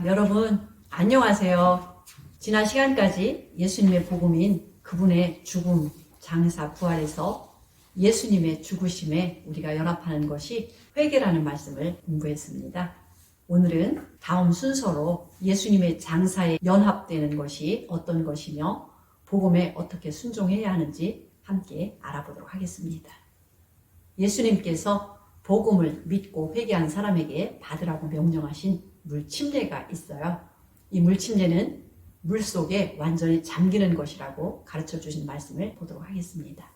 여러분, 안녕하세요. 지난 시간까지 예수님의 복음인 그분의 죽음, 장사, 부활에서 예수님의 죽으심에 우리가 연합하는 것이 회개라는 말씀을 공부했습니다. 오늘은 다음 순서로 예수님의 장사에 연합되는 것이 어떤 것이며 복음에 어떻게 순종해야 하는지 함께 알아보도록 하겠습니다. 예수님께서 복음을 믿고 회개한 사람에게 받으라고 명령하신 물침례가 있어요. 이 물침례는 물속에 완전히 잠기는 것이라고 가르쳐 주신 말씀을 보도록 하겠습니다.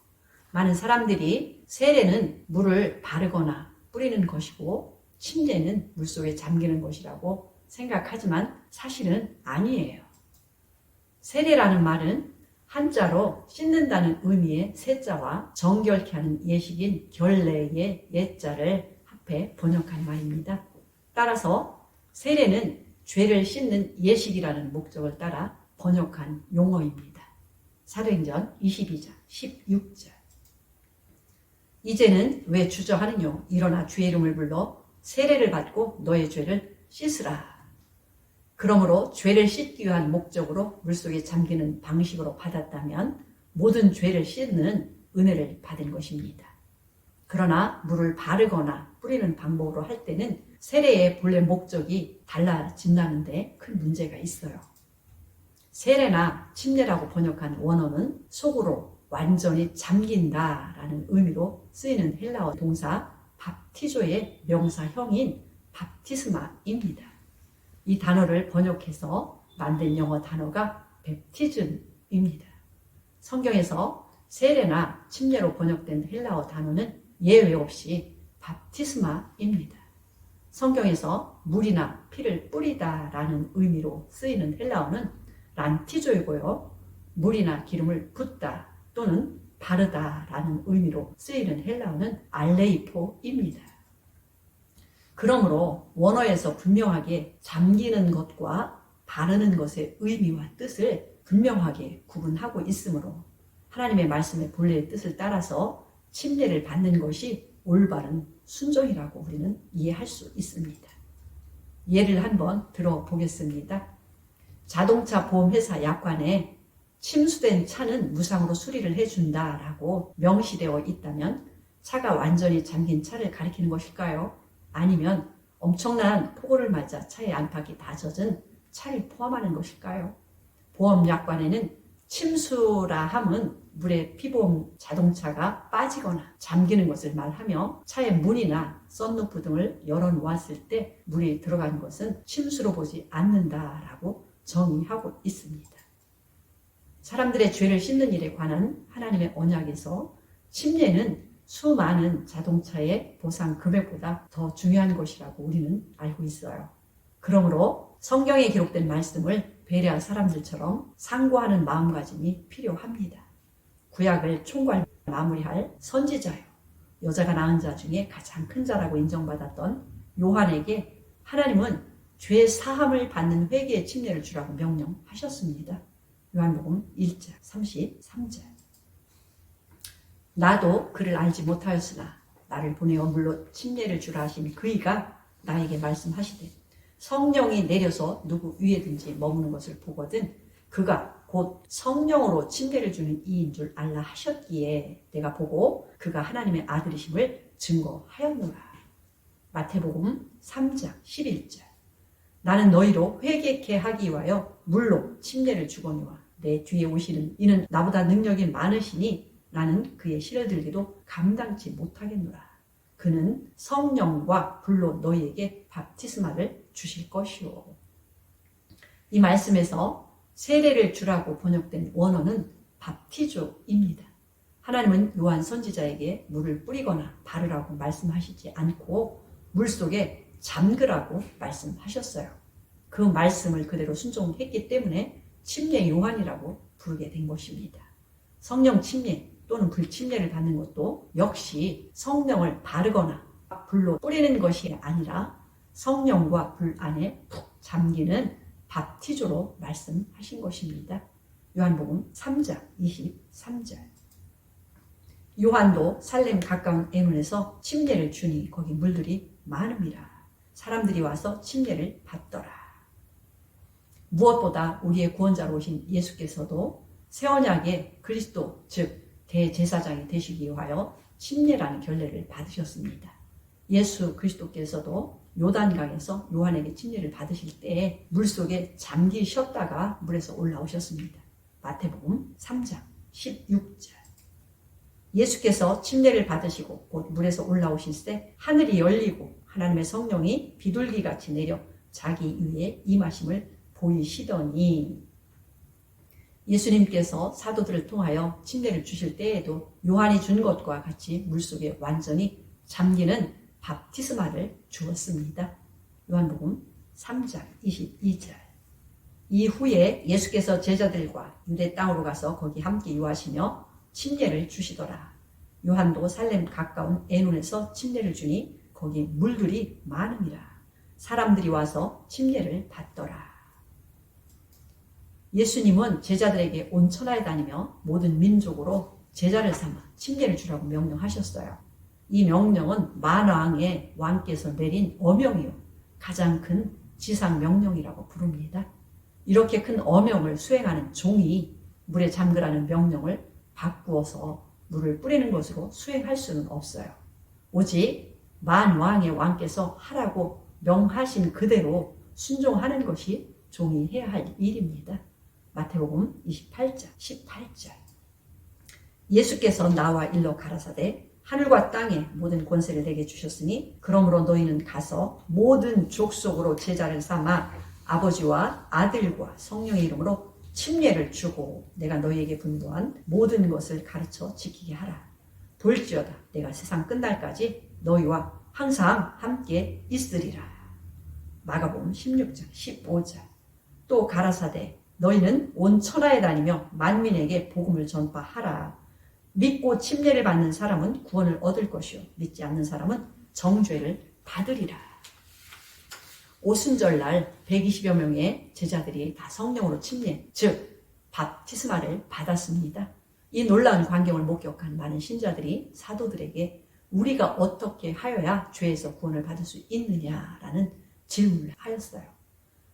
많은 사람들이 세례는 물을 바르거나 뿌리는 것이고 침례는 물속에 잠기는 것이라고 생각하지만 사실은 아니에요. 세례라는 말은 한자로 씻는다는 의미의 세자와 정결케 하는 예식인 결례의 예자를 합해 번역한 말입니다. 따라서 세례는 죄를 씻는 예식이라는 목적을 따라 번역한 용어입니다. 사도행전 22장 16절. 이제는 왜 주저하느뇨? 일어나 주의 이름을 불러 세례를 받고 너의 죄를 씻으라. 그러므로 죄를 씻기 위한 목적으로 물속에 잠기는 방식으로 받았다면 모든 죄를 씻는 은혜를 받은 것입니다. 그러나 물을 바르거나 뿌리는 방법으로 할 때는 세례의 본래 목적이 달라진다는데 큰 문제가 있어요. 세례나 침례라고 번역한 원어는 속으로 완전히 잠긴다라는 의미로 쓰이는 헬라어 동사 밥티조의 명사형인 밥티스마입니다. 이 단어를 번역해서 만든 영어 단어가 뵙티즘입니다. 성경에서 세례나 침례로 번역된 헬라어 단어는 예외 없이 밥티스마입니다. 성경에서 물이나 피를 뿌리다라는 의미로 쓰이는 헬라어는 란티조이고요. 물이나 기름을 붓다 또는 바르다라는 의미로 쓰이는 헬라어는 알레이포입니다. 그러므로 원어에서 분명하게 잠기는 것과 바르는 것의 의미와 뜻을 분명하게 구분하고 있으므로 하나님의 말씀의 본래의 뜻을 따라서 침례를 받는 것이 올바른 순종이라고 우리는 이해할 수 있습니다. 예를 한번 들어보겠습니다. 자동차 보험회사 약관에 침수된 차는 무상으로 수리를 해준다라고 명시되어 있다면 차가 완전히 잠긴 차를 가리키는 것일까요? 아니면 엄청난 폭우를 맞아 차의 안팎이 다 젖은 차를 포함하는 것일까요? 보험 약관에는 침수라 함은 물에 피보험 자동차가 빠지거나 잠기는 것을 말하며 차의 문이나 썬루프 등을 열어놓았을 때 물이 들어간 것은 침수로 보지 않는다라고 정의하고 있습니다. 사람들의 죄를 씻는 일에 관한 하나님의 언약에서 침례는 수많은 자동차의 보상 금액보다 더 중요한 것이라고 우리는 알고 있어요. 그러므로 성경에 기록된 말씀을 배려할 사람들처럼 상고하는 마음가짐이 필요합니다. 구약을 총괄 마무리할 선지자요. 여자가 낳은 자 중에 가장 큰 자라고 인정받았던 요한에게 하나님은 죄 사함을 받는 회개의 침례를 주라고 명령하셨습니다. 요한복음 1장 33절. 나도 그를 알지 못하였으나 나를 보내어 물로 침례를 주라 하신 그이가 나에게 말씀하시되 성령이 내려서 누구 위에든지 머무는 것을 보거든 그가 곧 성령으로 침례를 주는 이인 줄 알라 하셨기에 내가 보고 그가 하나님의 아들이심을 증거하였노라. 마태복음 3장 11절. 나는 너희로 회개케 하기 위하여 물로 침례를 주거니와 내 뒤에 오시는 이는 나보다 능력이 많으시니 나는 그의 실을 들기도 감당치 못하겠노라. 그는 성령과 불로 너희에게 밥티스마를 주실 것이오. 이 말씀에서 세례를 주라고 번역된 원어는 밥티조입니다. 하나님은 요한 선지자에게 물을 뿌리거나 바르라고 말씀하시지 않고 물속에 잠그라고 말씀하셨어요. 그 말씀을 그대로 순종했기 때문에 침례 요한이라고 부르게 된 것입니다. 성령 침례 또는 불 침례를 받는 것도 역시 성령을 바르거나 불로 뿌리는 것이 아니라 성령과 불 안에 푹 잠기는 밥티조로 말씀하신 것입니다. 요한복음 3장 23절. 요한도 살렘 가까운 에논에서 침례를 주니 거기 물들이 많음이라. 사람들이 와서 침례를 받더라. 무엇보다 우리의 구원자로 오신 예수께서도 새 언약의 그리스도 즉 대제사장이 되시기 위하여 침례라는 결례를 받으셨습니다. 예수 그리스도께서도 요단강에서 요한에게 침례를 받으실 때에 물속에 잠기셨다가 물에서 올라오셨습니다. 마태복음 3장 16절. 예수께서 침례를 받으시고 곧 물에서 올라오실 때 하늘이 열리고 하나님의 성령이 비둘기같이 내려 자기 위에 임하심을 보이시더니, 예수님께서 사도들을 통하여 침례를 주실 때에도 요한이 준 것과 같이 물속에 완전히 잠기는 밥티스마를 주었습니다. 요한복음 3장 22절. 이후에 예수께서 제자들과 유대 땅으로 가서 거기 함께 유하시며 침례를 주시더라. 요한도 살렘 가까운 에논에서 침례를 주니 거기 물들이 많음이라. 사람들이 와서 침례를 받더라. 예수님은 제자들에게 온 천하에 다니며 모든 민족으로 제자를 삼아 침례를 주라고 명령하셨어요. 이 명령은 만왕의 왕께서 내린 어명이요 가장 큰 지상 명령이라고 부릅니다. 이렇게 큰 어명을 수행하는 종이 물에 잠그라는 명령을 바꾸어서 물을 뿌리는 것으로 수행할 수는 없어요. 오직 만왕의 왕께서 하라고 명하신 그대로 순종하는 것이 종이 해야 할 일입니다. 마태복음 28장 18절. 예수께서 나와 일러 가라사대 하늘과 땅의 모든 권세를 내게 주셨으니 그러므로 너희는 가서 모든 족속으로 제자를 삼아 아버지와 아들과 성령의 이름으로 침례를 주고 내가 너희에게 분부한 모든 것을 가르쳐 지키게 하라. 볼지어다 내가 세상 끝날까지 너희와 항상 함께 있으리라. 마가복음 16장 15절. 또 가라사대 너희는 온 천하에 다니며 만민에게 복음을 전파하라. 믿고 침례를 받는 사람은 구원을 얻을 것이요 믿지 않는 사람은 정죄를 받으리라. 오순절날 120여 명의 제자들이 다 성령으로 침례, 즉 밥티스마를 받았습니다. 이 놀라운 광경을 목격한 많은 신자들이 사도들에게 우리가 어떻게 하여야 죄에서 구원을 받을 수 있느냐라는 질문을 하였어요.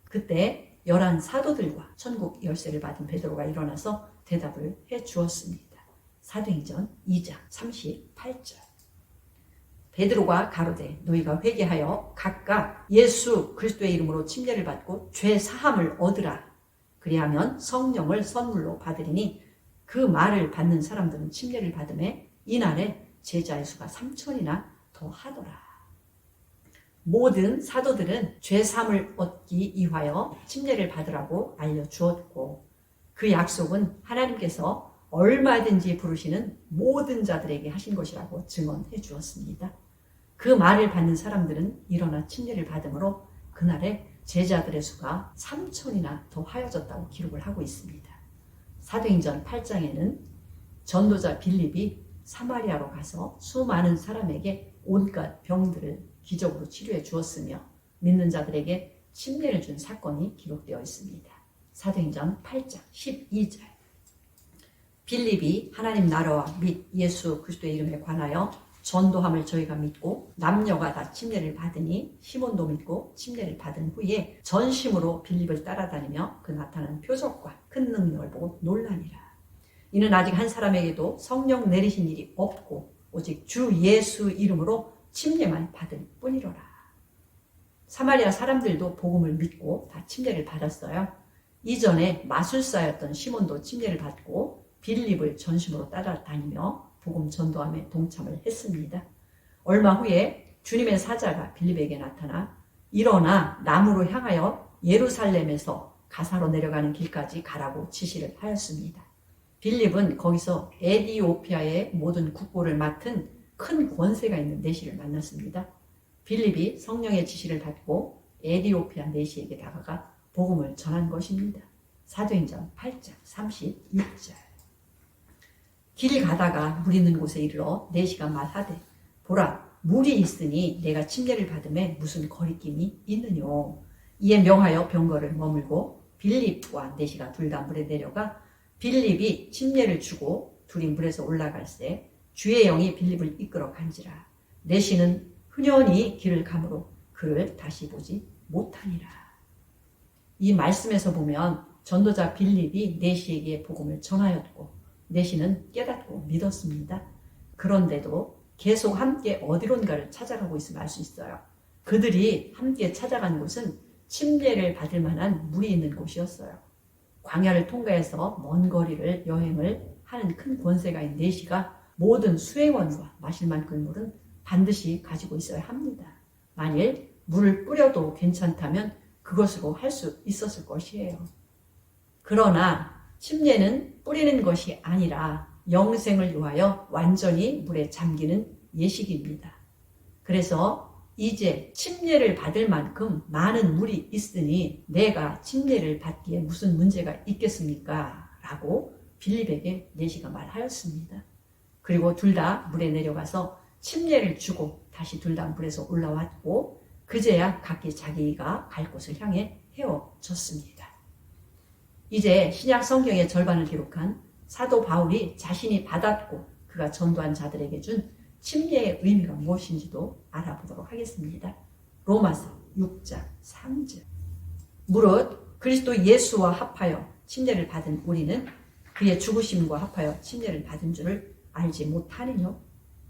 그때 11 사도들과 천국 열쇠를 받은 베드로가 일어나서 대답을 해 주었습니다. 사도행전 2장 38절. 베드로가 가로되 너희가 회개하여 각각 예수 그리스도의 이름으로 침례를 받고 죄 사함을 얻으라. 그리하면 성령을 선물로 받으리니 그 말을 받는 사람들은 침례를 받음에 이날에 제자의 수가 3,000이나 더 하더라. 모든 사도들은 죄 사함을 얻기 위하여 침례를 받으라고 알려주었고 그 약속은 하나님께서 얼마든지 부르시는 모든 자들에게 하신 것이라고 증언해 주었습니다. 그 말을 받는 사람들은 일어나 침례를 받음으로 그날에 제자들의 수가 3,000이나 더 하여졌다고 기록을 하고 있습니다. 사도행전 8장에는 전도자 빌립이 사마리아로 가서 수많은 사람에게 온갖 병들을 기적으로 치료해 주었으며 믿는 자들에게 침례를 준 사건이 기록되어 있습니다. 사도행전 8장 12절. 빌립이 하나님 나라와 및 예수 그리스도의 이름에 관하여 전도함을 저희가 믿고 남녀가 다 침례를 받으니 시몬도 믿고 침례를 받은 후에 전심으로 빌립을 따라다니며 그 나타난 표적과 큰 능력을 보고 놀라니라. 이는 아직 한 사람에게도 성령 내리신 일이 없고 오직 주 예수 이름으로 침례만 받을 뿐이로라. 사마리아 사람들도 복음을 믿고 다 침례를 받았어요. 이전에 마술사였던 시몬도 침례를 받고 빌립을 전심으로 따라다니며 복음 전도함에 동참을 했습니다. 얼마 후에 주님의 사자가 빌립에게 나타나 일어나 남으로 향하여 예루살렘에서 가사로 내려가는 길까지 가라고 지시를 하였습니다. 빌립은 거기서 에디오피아의 모든 국보를 맡은 큰 권세가 있는 내시를 만났습니다. 빌립이 성령의 지시를 받고 에디오피아 내시에게 다가가 복음을 전한 것입니다. 사도행전 8장 36절. 길 가다가 물 있는 곳에 이르러 내시가 말하되 보라 물이 있으니 내가 침례를 받음에 무슨 거리낌이 있느뇨. 이에 명하여 병거를 머물고 빌립과 내시가 둘 다 물에 내려가 빌립이 침례를 주고 둘이 물에서 올라갈새 주의 영이 빌립을 이끌어 간지라. 내시는 흔연히 길을 가므로 그를 다시 보지 못하니라. 이 말씀에서 보면 전도자 빌립이 내시에게 복음을 전하였고 내시는 깨닫고 믿었습니다. 그런데도 계속 함께 어디론가를 찾아가고 있음을 알 수 있어요. 그들이 함께 찾아간 곳은 침례를 받을 만한 물이 있는 곳이었어요. 광야를 통과해서 먼 거리를 여행을 하는 큰 권세가인 내시가 모든 수행원과 마실 만큼 물은 반드시 가지고 있어야 합니다. 만일 물을 뿌려도 괜찮다면 그것으로 할 수 있었을 것이에요. 그러나 침례는 뿌리는 것이 아니라 영생을 위하여 완전히 물에 잠기는 예식입니다. 그래서 이제 침례를 받을 만큼 많은 물이 있으니 내가 침례를 받기에 무슨 문제가 있겠습니까? 라고 빌립에게 내시가 말하였습니다. 그리고 둘 다 물에 내려가서 침례를 주고 다시 둘 다 물에서 올라왔고 그제야 각기 자기가 갈 곳을 향해 헤어졌습니다. 이제 신약 성경의 절반을 기록한 사도 바울이 자신이 받았고 그가 전도한 자들에게 준 침례의 의미가 무엇인지도 알아보도록 하겠습니다. 로마서 6장 3절. 무릇 그리스도 예수와 합하여 침례를 받은 우리는 그의 죽으심과 합하여 침례를 받은 줄을 알지 못하느뇨.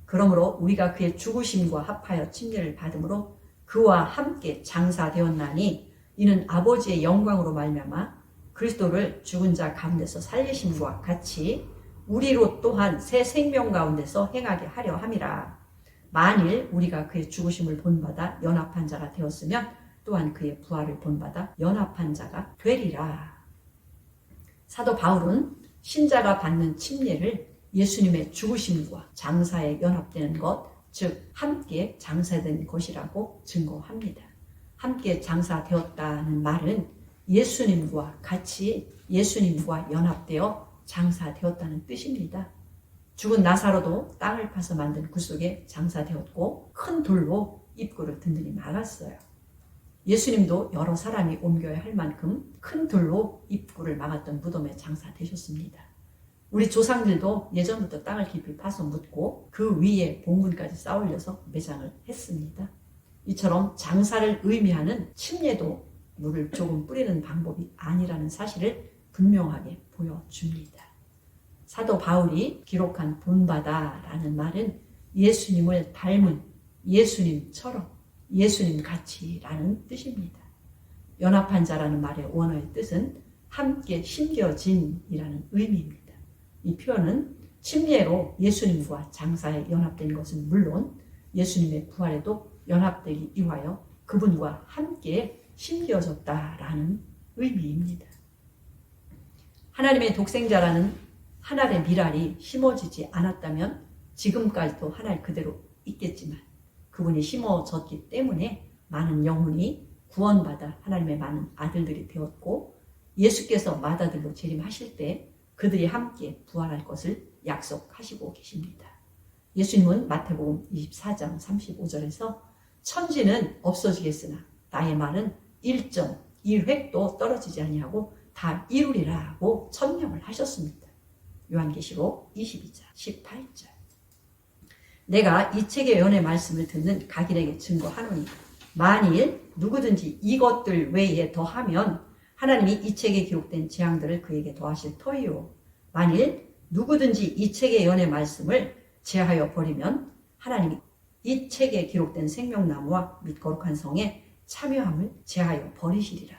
그러므로 우리가 그의 죽으심과 합하여 침례를 받음으로 그와 함께 장사되었나니 이는 아버지의 영광으로 말미암아 그리스도를 죽은 자 가운데서 살리심과 같이 우리로 또한 새 생명 가운데서 행하게 하려 함이라. 만일 우리가 그의 죽으심을 본받아 연합한 자가 되었으면 또한 그의 부활을 본받아 연합한 자가 되리라. 사도 바울은 신자가 받는 침례를 예수님의 죽으심과 장사에 연합되는 것, 즉 함께 장사된 것이라고 증거합니다. 함께 장사되었다는 말은 예수님과 같이 예수님과 연합되어 장사되었다는 뜻입니다. 죽은 나사로도 땅을 파서 만든 굴속에 장사되었고 큰 돌로 입구를 든든히 막았어요. 예수님도 여러 사람이 옮겨야 할 만큼 큰 돌로 입구를 막았던 무덤에 장사되셨습니다. 우리 조상들도 예전부터 땅을 깊이 파서 묻고 그 위에 봉분까지 쌓아올려서 매장을 했습니다. 이처럼 장사를 의미하는 침례도 물을 조금 뿌리는 방법이 아니라는 사실을 분명하게 보여줍니다. 사도 바울이 기록한 본받아라는 말은 예수님을 닮은 예수님처럼 예수님 같이라는 뜻입니다. 연합한 자라는 말의 원어의 뜻은 함께 심겨진이라는 의미입니다. 이 표현은 침례로 예수님과 장사에 연합된 것은 물론 예수님의 부활에도 연합되기 위하여 그분과 함께 심겨졌다라는 의미입니다. 하나님의 독생자라는 한 알의 밀알이 심어지지 않았다면 지금까지도 한 알 그대로 있겠지만 그분이 심어졌기 때문에 많은 영혼이 구원받아 하나님의 많은 아들들이 되었고 예수께서 맏아들로 재림하실 때 그들이 함께 부활할 것을 약속하시고 계십니다. 예수님은 마태복음 24장 35절에서 천지는 없어지겠으나 나의 말은 1.1획도 떨어지지 아니하고 다 이루리라고 천명을 하셨습니다. 요한계시록 22장 18절. 내가 이 책의 예언의 말씀을 듣는 각인에게 증거하노니 만일 누구든지 이것들 외에 더하면 하나님이 이 책에 기록된 재앙들을 그에게 더하실 터이요. 만일 누구든지 이 책의 예언의 말씀을 제하여 버리면 하나님이 이 책에 기록된 생명나무와 및 거룩한 성에 참여함을 제하여 버리시리라.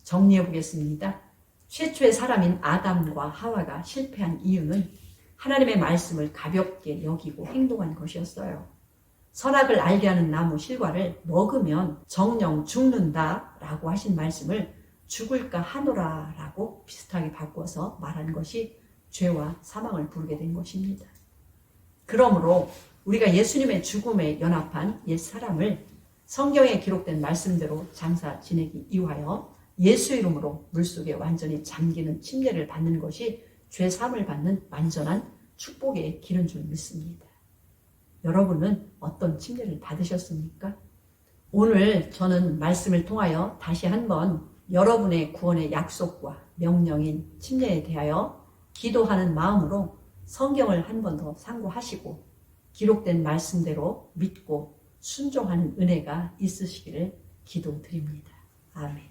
정리해 보겠습니다. 최초의 사람인 아담과 하와가 실패한 이유는 하나님의 말씀을 가볍게 여기고 행동한 것이었어요. 선악을 알게 하는 나무 실과를 먹으면 정령 죽는다라고 하신 말씀을 죽을까 하노라라고 비슷하게 바꿔서 말한 것이 죄와 사망을 부르게 된 것입니다. 그러므로 우리가 예수님의 죽음에 연합한 옛사람을 성경에 기록된 말씀대로 장사 지내기 위하여 예수 이름으로 물속에 완전히 잠기는 침례를 받는 것이 죄사함을 받는 완전한 축복의 길인 줄 믿습니다. 여러분은 어떤 침례를 받으셨습니까? 오늘 저는 말씀을 통하여 다시 한번 여러분의 구원의 약속과 명령인 침례에 대하여 기도하는 마음으로 성경을 한 번 더 상고하시고 기록된 말씀대로 믿고 순종하는 은혜가 있으시기를 기도드립니다. 아멘.